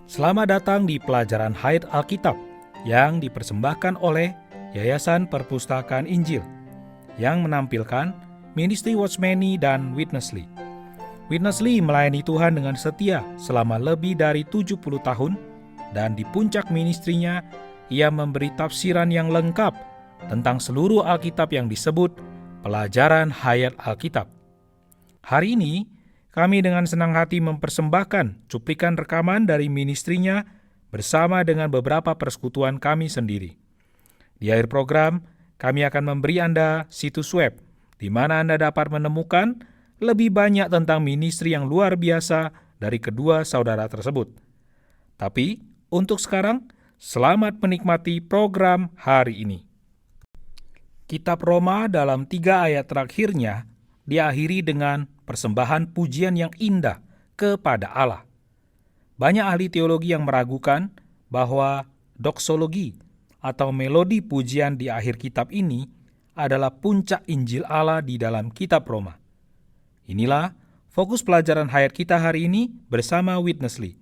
Selamat datang di pelajaran Hayat Alkitab yang dipersembahkan oleh Yayasan Perpustakaan Injil yang menampilkan Ministry Watchmeni dan Witnessly. Witnessly melayani Tuhan dengan setia selama lebih dari 70 tahun dan di puncak ministrinya ia memberi tafsiran yang lengkap tentang seluruh Alkitab yang disebut pelajaran Hayat Alkitab. Hari ini kami dengan senang hati mempersembahkan cuplikan rekaman dari ministrinya bersama dengan beberapa persekutuan kami sendiri. Di akhir program, kami akan memberi Anda situs web di mana Anda dapat menemukan lebih banyak tentang ministri yang luar biasa dari kedua saudara tersebut. Tapi, untuk sekarang, selamat menikmati program hari ini. Kitab Roma dalam 3 ayat terakhirnya diakhiri dengan persembahan pujian yang indah kepada Allah. Banyak ahli teologi yang meragukan bahwa doksologi atau melodi pujian di akhir kitab ini adalah puncak Injil Allah di dalam kitab Roma. Inilah fokus pelajaran hayat kita hari ini bersama Witnessly.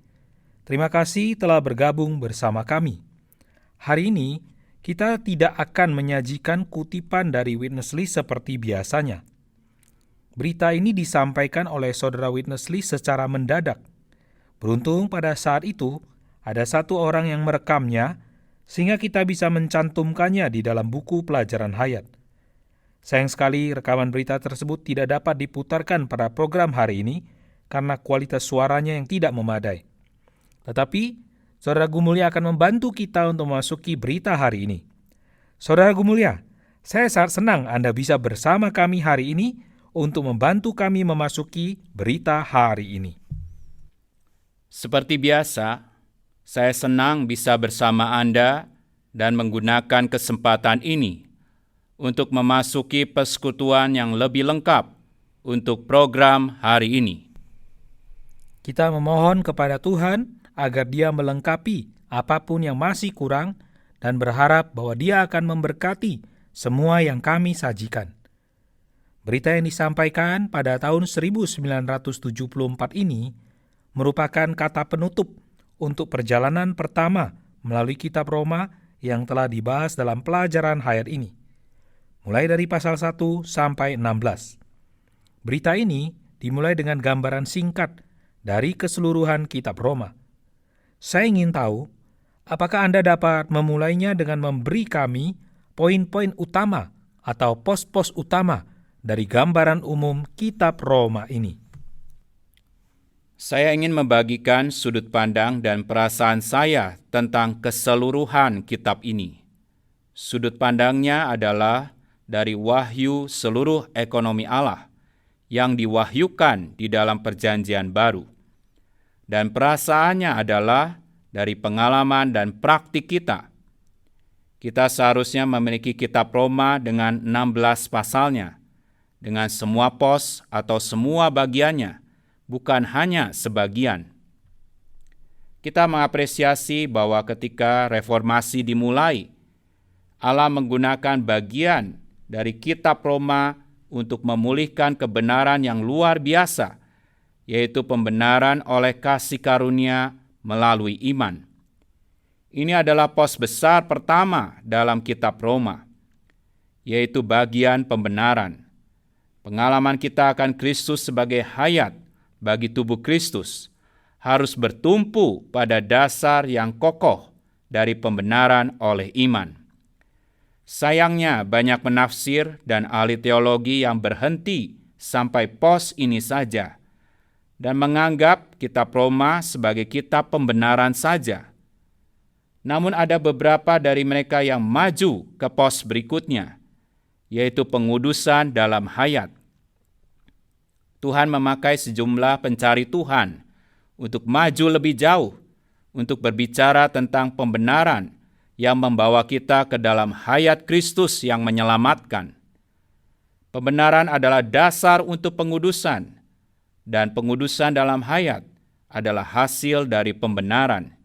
Terima kasih telah bergabung bersama kami. Hari ini kita tidak akan menyajikan kutipan dari Witnessly seperti biasanya. Berita ini disampaikan oleh saudara Witnessly secara mendadak. Beruntung pada saat itu, ada satu orang yang merekamnya, sehingga kita bisa mencantumkannya di dalam buku pelajaran hayat. Sayang sekali rekaman berita tersebut tidak dapat diputarkan pada program hari ini, karena kualitas suaranya yang tidak memadai. Tetapi, saudara Gumulya akan membantu kita untuk memasuki berita hari ini. Saudara Gumulya, saya sangat senang Anda bisa bersama kami hari ini, untuk membantu kami memasuki berita hari ini. Seperti biasa, saya senang bisa bersama Anda dan menggunakan kesempatan ini untuk memasuki persekutuan yang lebih lengkap untuk program hari ini. Kita memohon kepada Tuhan agar Dia melengkapi apapun yang masih kurang dan berharap bahwa Dia akan memberkati semua yang kami sajikan. Berita yang disampaikan pada tahun 1974 ini merupakan kata penutup untuk perjalanan pertama melalui kitab Roma yang telah dibahas dalam pelajaran hayat ini, mulai dari pasal 1 sampai 16. Berita ini dimulai dengan gambaran singkat dari keseluruhan kitab Roma. Saya ingin tahu, apakah Anda dapat memulainya dengan memberi kami poin-poin utama atau pos-pos utama dari gambaran umum kitab Roma ini? Saya ingin membagikan sudut pandang dan perasaan saya tentang keseluruhan kitab ini. Sudut pandangnya adalah dari wahyu seluruh ekonomi Allah yang diwahyukan di dalam perjanjian baru. Dan perasaannya adalah dari pengalaman dan praktik kita. Kita seharusnya memiliki kitab Roma dengan 16 pasalnya, dengan semua pos atau semua bagiannya, bukan hanya sebagian. Kita mengapresiasi bahwa ketika reformasi dimulai, Allah menggunakan bagian dari kitab Roma untuk memulihkan kebenaran yang luar biasa, yaitu pembenaran oleh kasih karunia melalui iman. Ini adalah pos besar pertama dalam kitab Roma, yaitu bagian pembenaran. Pengalaman kita akan Kristus sebagai hayat bagi tubuh Kristus harus bertumpu pada dasar yang kokoh dari pembenaran oleh iman. Sayangnya banyak penafsir dan ahli teologi yang berhenti sampai pos ini saja dan menganggap kitab Roma sebagai kitab pembenaran saja. Namun ada beberapa dari mereka yang maju ke pos berikutnya, yaitu pengudusan dalam hayat. Tuhan memakai sejumlah pencari Tuhan untuk maju lebih jauh, untuk berbicara tentang pembenaran yang membawa kita ke dalam hayat Kristus yang menyelamatkan. Pembenaran adalah dasar untuk pengudusan, dan pengudusan dalam hayat adalah hasil dari pembenaran.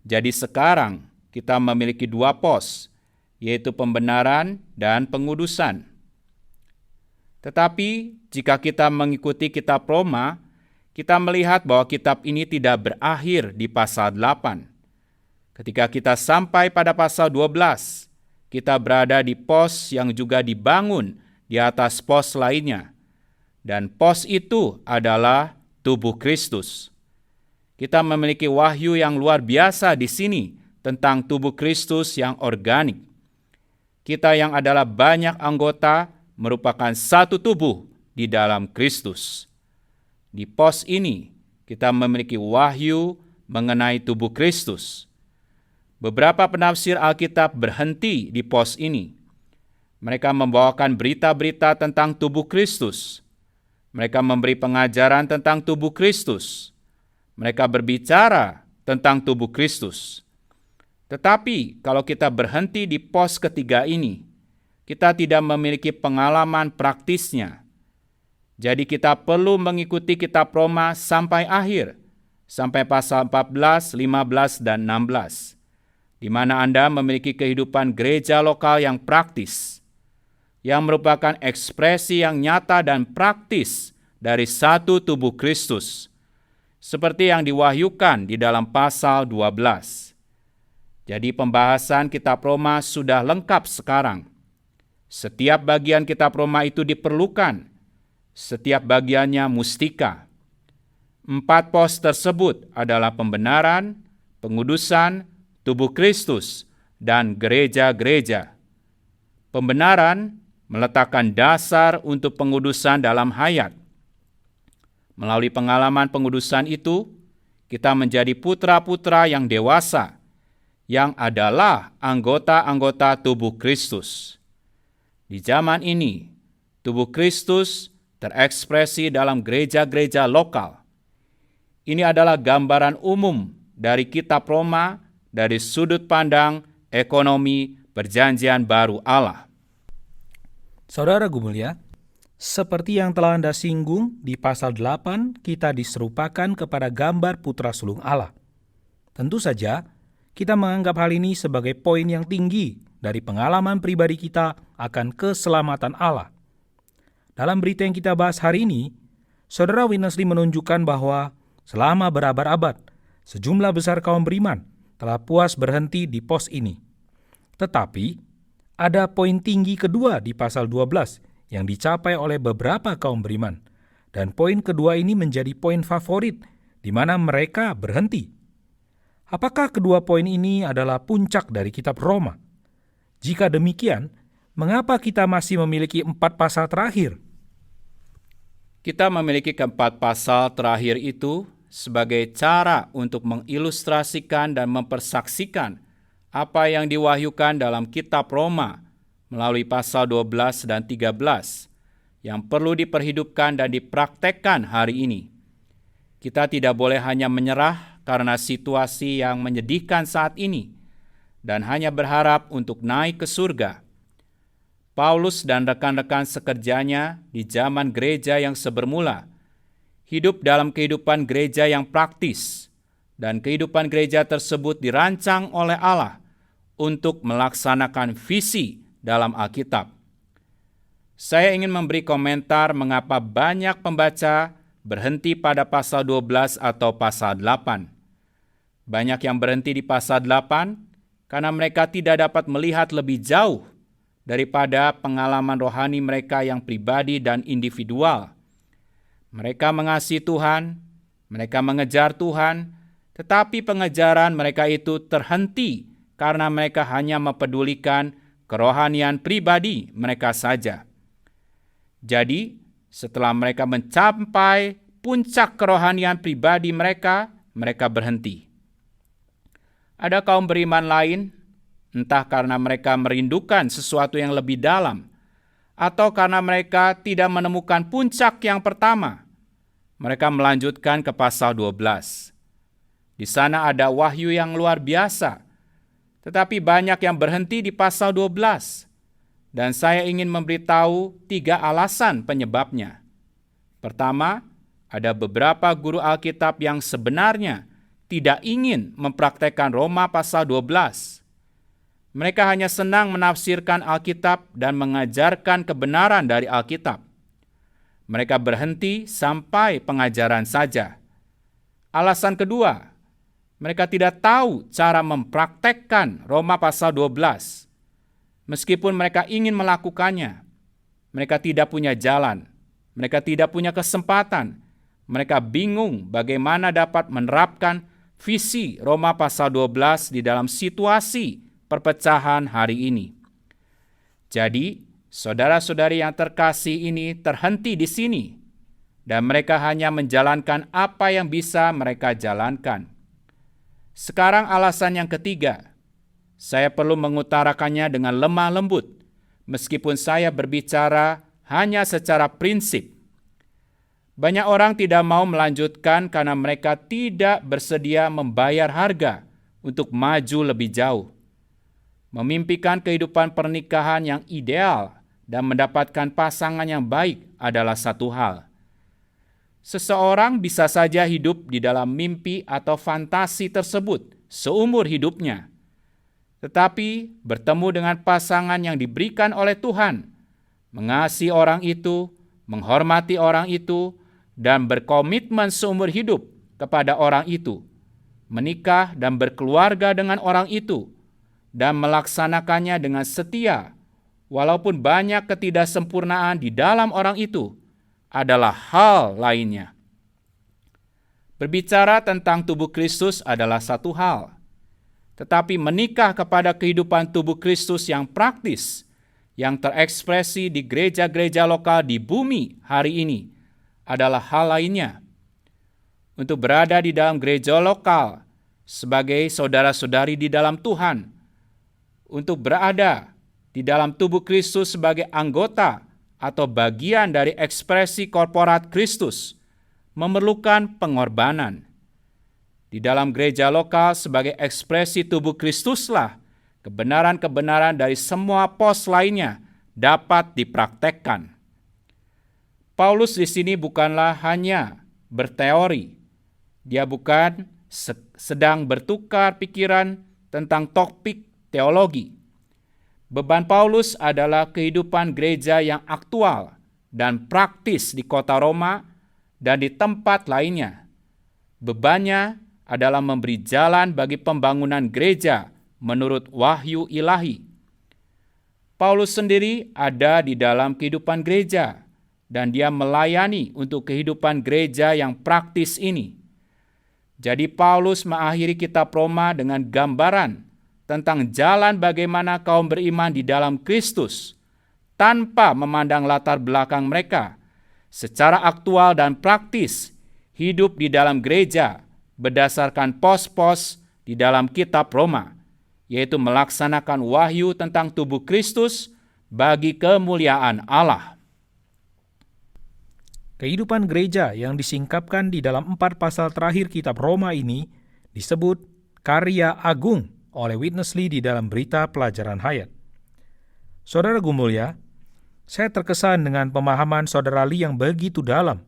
Jadi sekarang kita memiliki 2 pos, yaitu pembenaran dan pengudusan. Tetapi jika kita mengikuti kitab Roma, kita melihat bahwa kitab ini tidak berakhir di pasal 8. Ketika kita sampai pada pasal 12, kita berada di pos yang juga dibangun di atas pos lainnya. Dan pos itu adalah tubuh Kristus. Kita memiliki wahyu yang luar biasa di sini tentang tubuh Kristus yang organik. Kita yang adalah banyak anggota merupakan satu tubuh di dalam Kristus. Di pos ini, kita memiliki wahyu mengenai tubuh Kristus. Beberapa penafsir Alkitab berhenti di pos ini. Mereka membawakan berita-berita tentang tubuh Kristus. Mereka memberi pengajaran tentang tubuh Kristus. Mereka berbicara tentang tubuh Kristus. Tetapi kalau kita berhenti di pos ketiga ini, kita tidak memiliki pengalaman praktisnya. Jadi kita perlu mengikuti kitab Roma sampai akhir, sampai pasal 14, 15, dan 16, di mana Anda memiliki kehidupan gereja lokal yang praktis, yang merupakan ekspresi yang nyata dan praktis dari satu tubuh Kristus, seperti yang diwahyukan di dalam pasal 12. Jadi pembahasan kitab Roma sudah lengkap sekarang. Setiap bagian kitab Roma itu diperlukan. Setiap bagiannya mustika. 4 pos tersebut adalah pembenaran, pengudusan, tubuh Kristus, dan gereja-gereja. Pembenaran meletakkan dasar untuk pengudusan dalam hayat. Melalui pengalaman pengudusan itu, kita menjadi putra-putra yang dewasa, yang adalah anggota-anggota tubuh Kristus. Di zaman ini, tubuh Kristus terekspresi dalam gereja-gereja lokal. Ini adalah gambaran umum dari kitab Roma dari sudut pandang ekonomi perjanjian baru Allah. Saudara Gumulia, seperti yang telah Anda singgung, di pasal 8 kita diserupakan kepada gambar putra sulung Allah. Tentu saja, kita menganggap hal ini sebagai poin yang tinggi dari pengalaman pribadi kita akan keselamatan Allah. Dalam berita yang kita bahas hari ini, Saudara Winnesley menunjukkan bahwa selama berabad-abad, sejumlah besar kaum beriman telah puas berhenti di pos ini. Tetapi, ada poin tinggi kedua di pasal 12 yang dicapai oleh beberapa kaum beriman. Dan poin kedua ini menjadi poin favorit di mana mereka berhenti. Apakah kedua poin ini adalah puncak dari kitab Roma? Jika demikian, mengapa kita masih memiliki 4 pasal terakhir? Kita memiliki keempat pasal terakhir itu sebagai cara untuk mengilustrasikan dan mempersaksikan apa yang diwahyukan dalam kitab Roma melalui pasal 12 dan 13 yang perlu diperhidupkan dan dipraktekkan hari ini. Kita tidak boleh hanya menyerah karena situasi yang menyedihkan saat ini dan hanya berharap untuk naik ke surga. Paulus dan rekan-rekan sekerjanya di zaman gereja yang sebermula hidup dalam kehidupan gereja yang praktis, dan kehidupan gereja tersebut dirancang oleh Allah untuk melaksanakan visi dalam Alkitab. Saya ingin memberi komentar mengapa banyak pembaca berhenti pada pasal 12 atau pasal 8. Banyak yang berhenti di pasal 8 karena mereka tidak dapat melihat lebih jauh daripada pengalaman rohani mereka yang pribadi dan individual. Mereka mengasihi Tuhan, mereka mengejar Tuhan, tetapi pengejaran mereka itu terhenti karena mereka hanya mempedulikan kerohanian pribadi mereka saja. Jadi, setelah mereka mencapai puncak kerohanian pribadi mereka, mereka berhenti. Ada kaum beriman lain, entah karena mereka merindukan sesuatu yang lebih dalam, atau karena mereka tidak menemukan puncak yang pertama, mereka melanjutkan ke pasal 12. Di sana ada wahyu yang luar biasa, tetapi banyak yang berhenti di pasal 12. Dan saya ingin memberitahu 3 alasan penyebabnya. Pertama, ada beberapa guru Alkitab yang sebenarnya tidak ingin mempraktekkan Roma pasal 12. Mereka hanya senang menafsirkan Alkitab dan mengajarkan kebenaran dari Alkitab. mereka berhenti sampai pengajaran saja. Alasan kedua, mereka tidak tahu cara mempraktekkan Roma pasal 12. Meskipun mereka ingin melakukannya, mereka tidak punya jalan, mereka tidak punya kesempatan, mereka bingung bagaimana dapat menerapkan visi Roma pasal 12 di dalam situasi perpecahan hari ini. Jadi, saudara-saudari yang terkasih ini terhenti di sini, dan mereka hanya menjalankan apa yang bisa mereka jalankan. Sekarang alasan yang ketiga, saya perlu mengutarakannya dengan lemah lembut, meskipun saya berbicara hanya secara prinsip. Banyak orang tidak mau melanjutkan karena mereka tidak bersedia membayar harga untuk maju lebih jauh. Memimpikan kehidupan pernikahan yang ideal dan mendapatkan pasangan yang baik adalah satu hal. Seseorang bisa saja hidup di dalam mimpi atau fantasi tersebut seumur hidupnya. Tetapi bertemu dengan pasangan yang diberikan oleh Tuhan, mengasihi orang itu, menghormati orang itu, dan berkomitmen seumur hidup kepada orang itu, menikah dan berkeluarga dengan orang itu, dan melaksanakannya dengan setia, walaupun banyak ketidaksempurnaan di dalam orang itu, adalah hal lainnya. Berbicara tentang tubuh Kristus adalah satu hal, tetapi menikah kepada kehidupan tubuh Kristus yang praktis, yang terekspresi di gereja-gereja lokal di bumi hari ini, adalah hal lainnya. Untuk berada di dalam gereja lokal sebagai saudara-saudari di dalam Tuhan, untuk berada di dalam tubuh Kristus sebagai anggota atau bagian dari ekspresi korporat Kristus, memerlukan pengorbanan. Di dalam gereja lokal sebagai ekspresi tubuh Kristuslah kebenaran-kebenaran dari semua pos lainnya dapat dipraktekkan. Paulus di sini bukanlah hanya berteori. Dia bukan sedang bertukar pikiran tentang topik teologi. Beban Paulus adalah kehidupan gereja yang aktual dan praktis di kota Roma dan di tempat lainnya. Bebannya adalah memberi jalan bagi pembangunan gereja menurut wahyu ilahi. Paulus sendiri ada di dalam kehidupan gereja, dan dia melayani untuk kehidupan gereja yang praktis ini. Jadi Paulus mengakhiri kitab Roma dengan gambaran tentang jalan bagaimana kaum beriman di dalam Kristus, tanpa memandang latar belakang mereka, secara aktual dan praktis, hidup di dalam gereja berdasarkan pos-pos di dalam kitab Roma, yaitu melaksanakan wahyu tentang tubuh Kristus bagi kemuliaan Allah. Kehidupan gereja yang disingkapkan di dalam 4 pasal terakhir kitab Roma ini disebut karya agung oleh Witness Lee di dalam berita pelajaran hayat. Saudara Gumulia, saya terkesan dengan pemahaman Saudara Lee yang begitu dalam.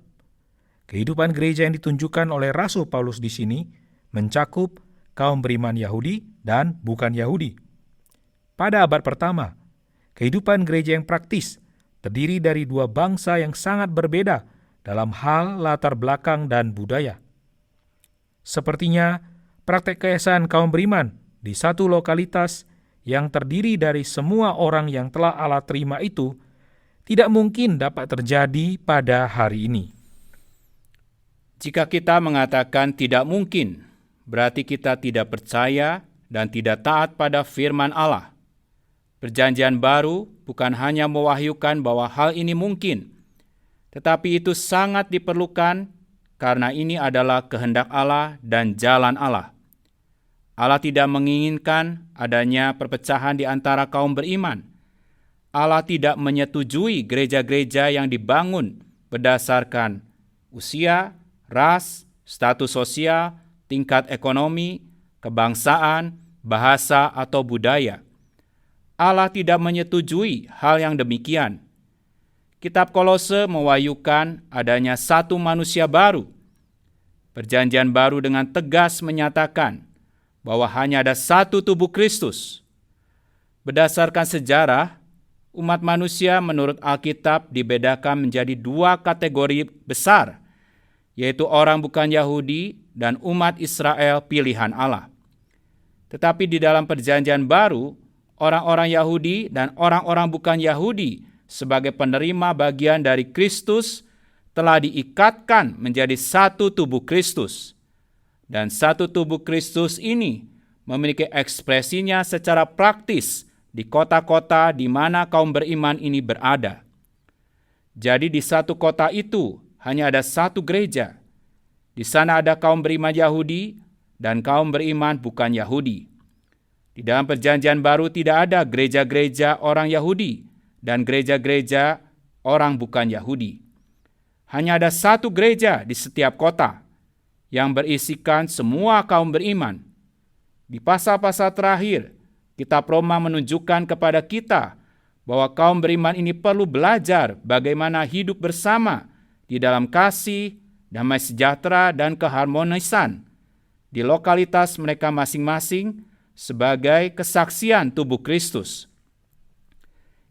Kehidupan gereja yang ditunjukkan oleh Rasul Paulus di sini mencakup kaum beriman Yahudi dan bukan Yahudi. Pada abad pertama, kehidupan gereja yang praktis terdiri dari dua bangsa yang sangat berbeda dalam hal latar belakang dan budaya. Sepertinya praktek keesaan kaum beriman di satu lokalitas yang terdiri dari semua orang yang telah Allah terima itu tidak mungkin dapat terjadi pada hari ini. Jika kita mengatakan tidak mungkin, berarti kita tidak percaya dan tidak taat pada firman Allah. Perjanjian baru bukan hanya mewahyukan bahwa hal ini mungkin, tetapi itu sangat diperlukan karena ini adalah kehendak Allah dan jalan Allah. Allah tidak menginginkan adanya perpecahan di antara kaum beriman. Allah tidak menyetujui gereja-gereja yang dibangun berdasarkan usia, ras, status sosial, tingkat ekonomi, kebangsaan, bahasa, atau budaya. Allah tidak menyetujui hal yang demikian. Kitab Kolose mewahyukan adanya satu manusia baru. Perjanjian baru dengan tegas menyatakan bahwa hanya ada satu tubuh Kristus. Berdasarkan sejarah, umat manusia menurut Alkitab dibedakan menjadi dua kategori besar, yaitu orang bukan Yahudi dan umat Israel pilihan Allah. Tetapi di dalam Perjanjian Baru, orang-orang Yahudi dan orang-orang bukan Yahudi sebagai penerima bagian dari Kristus telah diikatkan menjadi satu tubuh Kristus. Dan satu tubuh Kristus ini memiliki ekspresinya secara praktis di kota-kota di mana kaum beriman ini berada. Jadi di satu kota itu hanya ada satu gereja. Di sana ada kaum beriman Yahudi dan kaum beriman bukan Yahudi. Di dalam Perjanjian Baru tidak ada gereja-gereja orang Yahudi dan gereja-gereja orang bukan Yahudi. Hanya ada satu gereja di setiap kota yang berisikan semua kaum beriman. Di pasal-pasal terakhir, Kitab Roma menunjukkan kepada kita bahwa kaum beriman ini perlu belajar bagaimana hidup bersama di dalam kasih, damai sejahtera, dan keharmonisan di lokalitas mereka masing-masing sebagai kesaksian tubuh Kristus.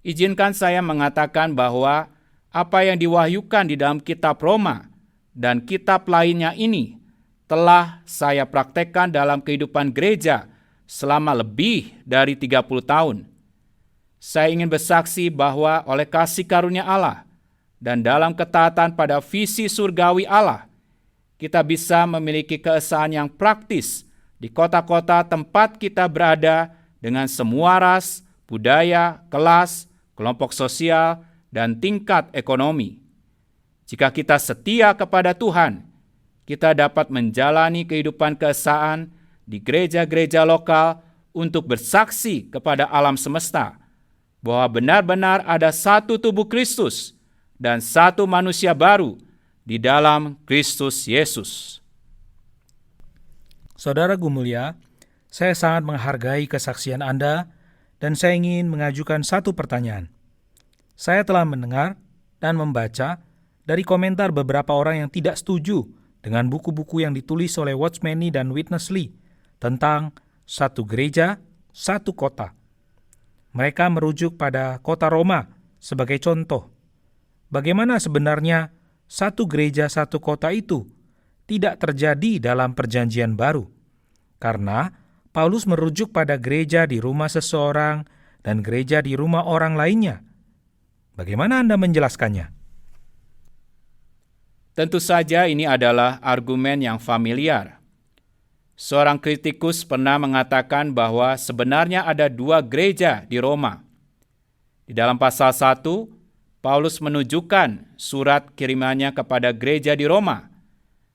Izinkan saya mengatakan bahwa apa yang diwahyukan di dalam kitab Roma dan kitab lainnya ini telah saya praktekkan dalam kehidupan gereja selama lebih dari 30 tahun. Saya ingin bersaksi bahwa oleh kasih karunia Allah dan dalam ketaatan pada visi surgawi Allah, kita bisa memiliki keesaan yang praktis di kota-kota tempat kita berada dengan semua ras, budaya, kelas, kelompok sosial, dan tingkat ekonomi. Jika kita setia kepada Tuhan, kita dapat menjalani kehidupan keesaan di gereja-gereja lokal untuk bersaksi kepada alam semesta bahwa benar-benar ada satu tubuh Kristus dan satu manusia baru di dalam Kristus Yesus. Saudara Gumulia, saya sangat menghargai kesaksian Anda dan saya ingin mengajukan satu pertanyaan. Saya telah mendengar dan membaca dari komentar beberapa orang yang tidak setuju dengan buku-buku yang ditulis oleh Watchman Nee dan Witness Lee tentang satu gereja, satu kota. Mereka merujuk pada kota Roma sebagai contoh. Bagaimana sebenarnya satu gereja, satu kota itu tidak terjadi dalam Perjanjian Baru? Karena Paulus merujuk pada gereja di rumah seseorang dan gereja di rumah orang lainnya. Bagaimana Anda menjelaskannya? Tentu saja ini adalah argumen yang familiar. Seorang kritikus pernah mengatakan bahwa sebenarnya ada dua gereja di Roma. Di dalam pasal 1, Paulus menunjukkan surat kirimannya kepada gereja di Roma.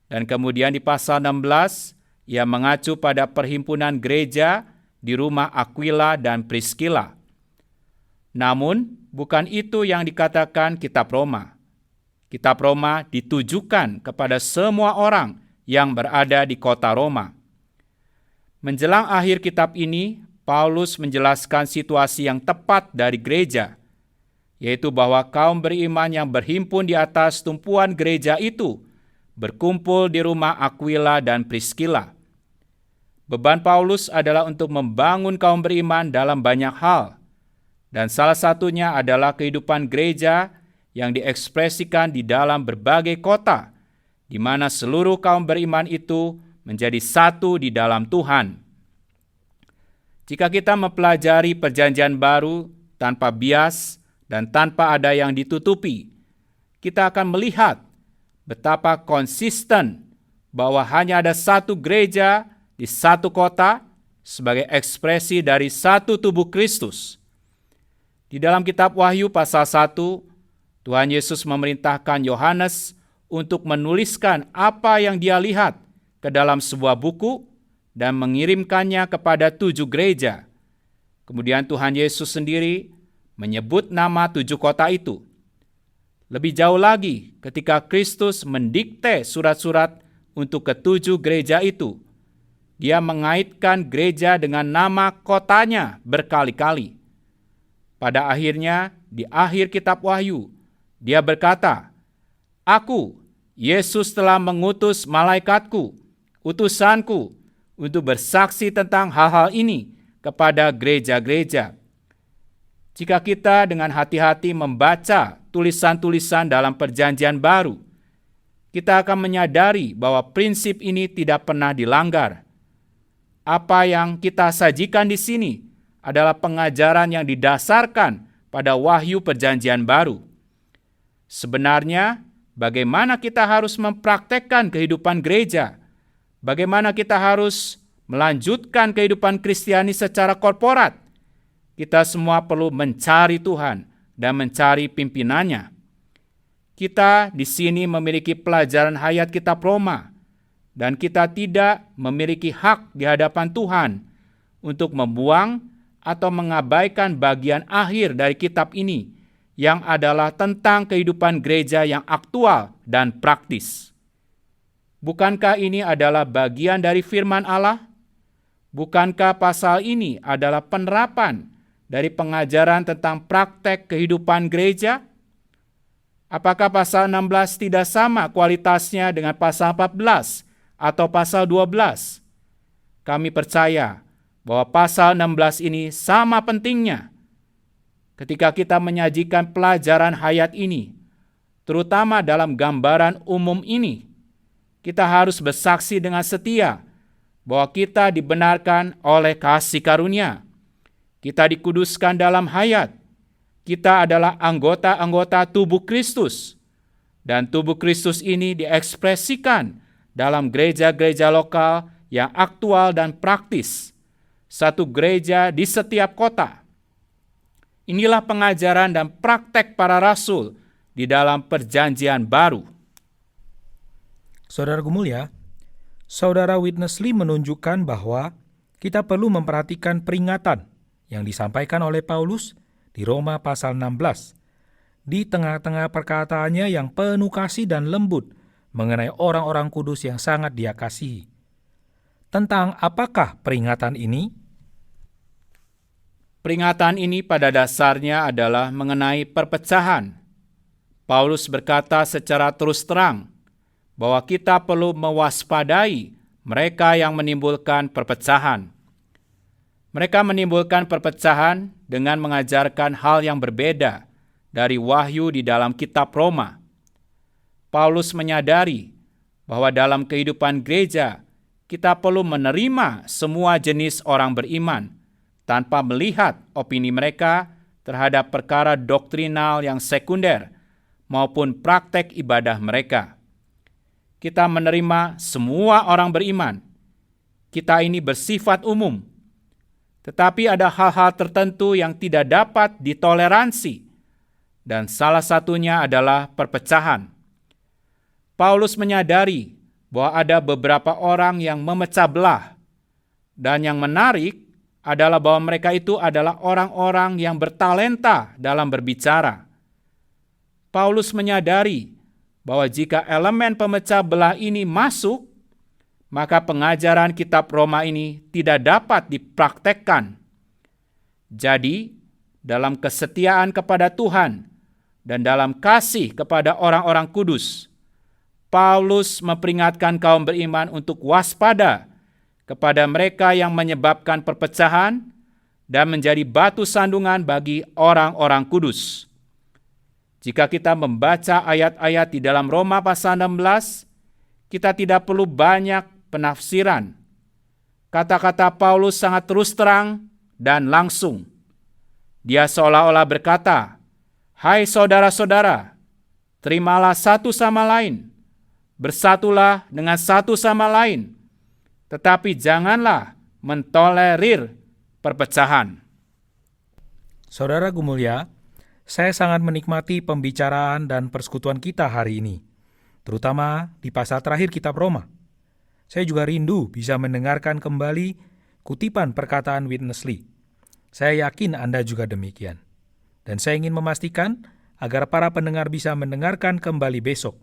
Dan kemudian di pasal 16, ia mengacu pada perhimpunan gereja di rumah Aquila dan Priscilla. Namun, bukan itu yang dikatakan kitab Roma. Kitab Roma ditujukan kepada semua orang yang berada di kota Roma. Menjelang akhir kitab ini, Paulus menjelaskan situasi yang tepat dari gereja, yaitu bahwa kaum beriman yang berhimpun di atas tumpuan gereja itu berkumpul di rumah Aquila dan Priscilla. Beban Paulus adalah untuk membangun kaum beriman dalam banyak hal, dan salah satunya adalah kehidupan gereja yang diekspresikan di dalam berbagai kota, di mana seluruh kaum beriman itu menjadi satu di dalam Tuhan. Jika kita mempelajari Perjanjian Baru tanpa bias dan tanpa ada yang ditutupi, kita akan melihat betapa konsisten bahwa hanya ada satu gereja di satu kota sebagai ekspresi dari satu tubuh Kristus. Di dalam kitab Wahyu pasal 1, Tuhan Yesus memerintahkan Yohanes untuk menuliskan apa yang dia lihat ke dalam sebuah buku dan mengirimkannya kepada 7 gereja. Kemudian Tuhan Yesus sendiri menyebut nama 7 kota itu. Lebih jauh lagi, ketika Kristus mendikte surat-surat untuk ke-7 gereja itu, dia mengaitkan gereja dengan nama kotanya berkali-kali. Pada akhirnya, di akhir kitab Wahyu, dia berkata, "Aku, Yesus telah mengutus malaikatku, utusanku, untuk bersaksi tentang hal-hal ini kepada gereja-gereja." Jika kita dengan hati-hati membaca tulisan-tulisan dalam Perjanjian Baru, kita akan menyadari bahwa prinsip ini tidak pernah dilanggar. Apa yang kita sajikan di sini adalah pengajaran yang didasarkan pada wahyu Perjanjian Baru. Sebenarnya, bagaimana kita harus mempraktekkan kehidupan gereja? Bagaimana kita harus melanjutkan kehidupan Kristiani secara korporat? Kita semua perlu mencari Tuhan dan mencari pimpinannya. Kita di sini memiliki pelajaran hayat kitab Roma, dan kita tidak memiliki hak di hadapan Tuhan untuk membuang atau mengabaikan bagian akhir dari kitab ini, yang adalah tentang kehidupan gereja yang aktual dan praktis. Bukankah ini adalah bagian dari firman Allah? Bukankah pasal ini adalah penerapan dari pengajaran tentang praktek kehidupan gereja? Apakah pasal 16 tidak sama kualitasnya dengan pasal 14 atau pasal 12? Kami percaya bahwa pasal 16 ini sama pentingnya. Ketika kita menyajikan pelajaran hayat ini, terutama dalam gambaran umum ini, kita harus bersaksi dengan setia bahwa kita dibenarkan oleh kasih karunia. Kita dikuduskan dalam hayat. Kita adalah anggota-anggota tubuh Kristus. Dan tubuh Kristus ini diekspresikan dalam gereja-gereja lokal yang aktual dan praktis. Satu gereja di setiap kota. Inilah pengajaran dan praktek para rasul di dalam Perjanjian Baru. Saudaraku mulia, Saudara Witness Lee menunjukkan bahwa kita perlu memperhatikan peringatan yang disampaikan oleh Paulus di Roma pasal 16. Di tengah-tengah perkataannya yang penuh kasih dan lembut mengenai orang-orang kudus yang sangat dia kasihi. Tentang apakah peringatan ini? Peringatan ini pada dasarnya adalah mengenai perpecahan. Paulus berkata secara terus terang bahwa kita perlu mewaspadai mereka yang menimbulkan perpecahan. Mereka menimbulkan perpecahan dengan mengajarkan hal yang berbeda dari wahyu di dalam kitab Roma. Paulus menyadari bahwa dalam kehidupan gereja kita perlu menerima semua jenis orang beriman tanpa melihat opini mereka terhadap perkara doktrinal yang sekunder maupun praktek ibadah mereka. Kita menerima semua orang beriman. Kita ini bersifat umum. Tetapi ada hal-hal tertentu yang tidak dapat ditoleransi, dan salah satunya adalah perpecahan. Paulus menyadari bahwa ada beberapa orang yang memecah belah, dan yang menarik adalah bahwa mereka itu adalah orang-orang yang bertalenta dalam berbicara. Paulus menyadari bahwa jika elemen pemecah belah ini masuk, maka pengajaran kitab Roma ini tidak dapat dipraktekkan. Jadi, dalam kesetiaan kepada Tuhan dan dalam kasih kepada orang-orang kudus, Paulus memperingatkan kaum beriman untuk waspada kepada mereka yang menyebabkan perpecahan dan menjadi batu sandungan bagi orang-orang kudus. Jika kita membaca ayat-ayat di dalam Roma pasal 16, kita tidak perlu banyak penafsiran. Kata-kata Paulus sangat terus terang dan langsung. Dia seolah-olah berkata, "Hai saudara-saudara, terimalah satu sama lain, bersatulah dengan satu sama lain, tetapi janganlah mentolerir perpecahan." Saudara Gumulia, saya sangat menikmati pembicaraan dan persekutuan kita hari ini, terutama di pasal terakhir kitab Roma. Saya juga rindu bisa mendengarkan kembali kutipan perkataan Witness Lee. Saya yakin Anda juga demikian. Dan saya ingin memastikan agar para pendengar bisa mendengarkan kembali besok.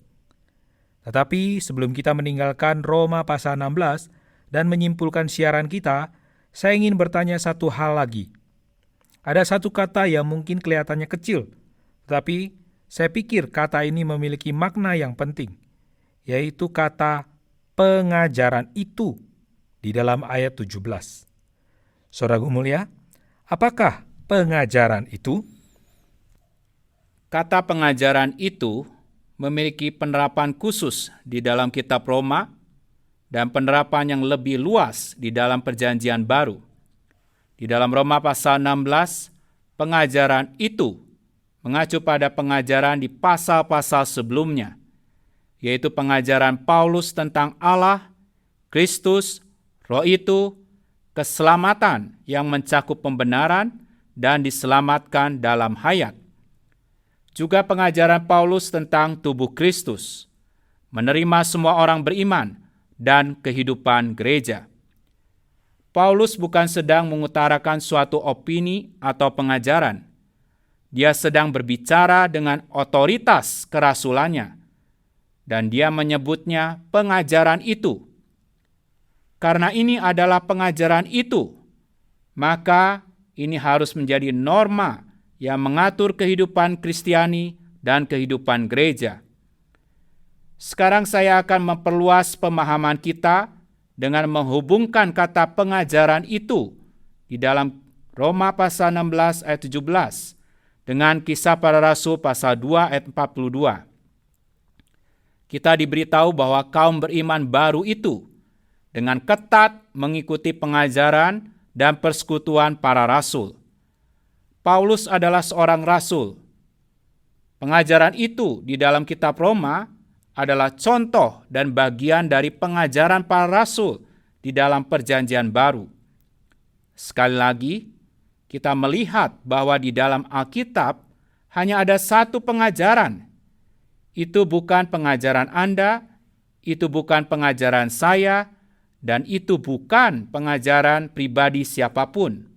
Tetapi sebelum kita meninggalkan Roma pasal 16 dan menyimpulkan siaran kita, saya ingin bertanya satu hal lagi. Ada satu kata yang mungkin kelihatannya kecil, tetapi saya pikir kata ini memiliki makna yang penting, yaitu kata pengajaran itu di dalam ayat 17. Saudara mulia, apakah pengajaran itu? Kata pengajaran itu memiliki penerapan khusus di dalam kitab Roma dan penerapan yang lebih luas di dalam Perjanjian Baru. Di dalam Roma pasal 16, pengajaran itu mengacu pada pengajaran di pasal-pasal sebelumnya, yaitu pengajaran Paulus tentang Allah, Kristus, Roh itu, keselamatan yang mencakup pembenaran dan diselamatkan dalam hayat. Juga pengajaran Paulus tentang tubuh Kristus, menerima semua orang beriman, dan kehidupan gereja. Paulus bukan sedang mengutarakan suatu opini atau pengajaran. Dia sedang berbicara dengan otoritas kerasulannya, dan dia menyebutnya pengajaran itu. Karena ini adalah pengajaran itu, maka ini harus menjadi norma yang mengatur kehidupan Kristiani dan kehidupan gereja. Sekarang saya akan memperluas pemahaman kita dengan menghubungkan kata pengajaran itu di dalam Roma pasal 16 ayat 17 dengan Kisah Para Rasul pasal 2 ayat 42. Kita diberitahu bahwa kaum beriman baru itu dengan ketat mengikuti pengajaran dan persekutuan para rasul. Paulus adalah seorang rasul. Pengajaran itu di dalam kitab Roma adalah contoh dan bagian dari pengajaran para rasul di dalam Perjanjian Baru. Sekali lagi, kita melihat bahwa di dalam Alkitab hanya ada satu pengajaran. Itu bukan pengajaran Anda, itu bukan pengajaran saya, dan itu bukan pengajaran pribadi siapapun.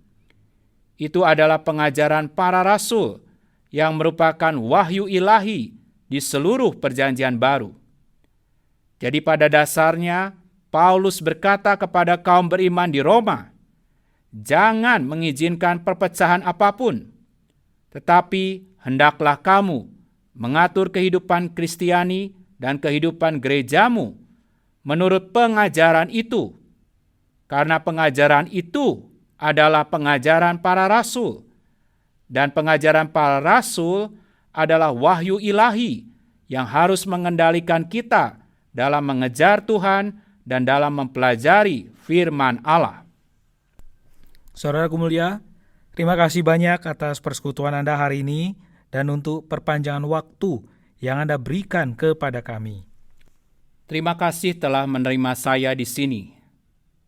Itu adalah pengajaran para rasul yang merupakan wahyu ilahi di seluruh Perjanjian Baru. Jadi pada dasarnya, Paulus berkata kepada kaum beriman di Roma, jangan mengizinkan perpecahan apapun, tetapi hendaklah kamu mengatur kehidupan Kristiani dan kehidupan gerejamu menurut pengajaran itu, karena pengajaran itu adalah pengajaran para rasul, dan pengajaran para rasul adalah wahyu ilahi yang harus mengendalikan kita dalam mengejar Tuhan dan dalam mempelajari firman Allah. Saudaraku mulia, terima kasih banyak atas persekutuan Anda hari ini dan untuk perpanjangan waktu yang Anda berikan kepada kami. Terima kasih telah menerima saya di sini.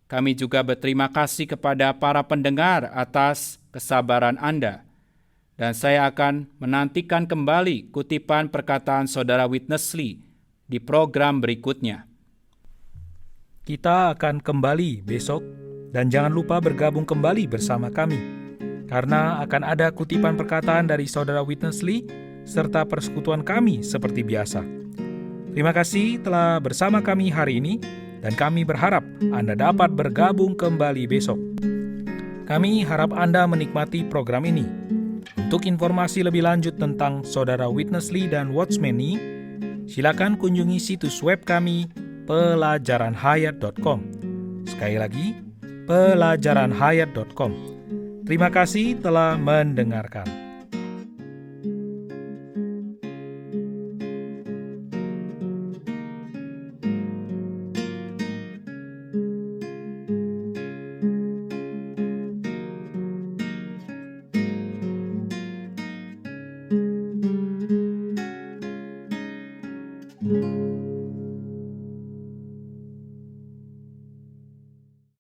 Kami juga berterima kasih kepada para pendengar atas kesabaran Anda. Dan saya akan menantikan kembali kutipan perkataan Saudara Witness Lee di program berikutnya. Kita akan kembali besok dan jangan lupa bergabung kembali bersama kami. Karena akan ada kutipan perkataan dari Saudara Witness Lee serta persekutuan kami seperti biasa. Terima kasih telah bersama kami hari ini. Dan kami berharap Anda dapat bergabung kembali besok. Kami harap Anda menikmati program ini. Untuk informasi lebih lanjut tentang Saudara Witness Lee dan Watchman Nee, silakan kunjungi situs web kami pelajaranhayat.com. Sekali lagi, pelajaranhayat.com. Terima kasih telah mendengarkan. thank you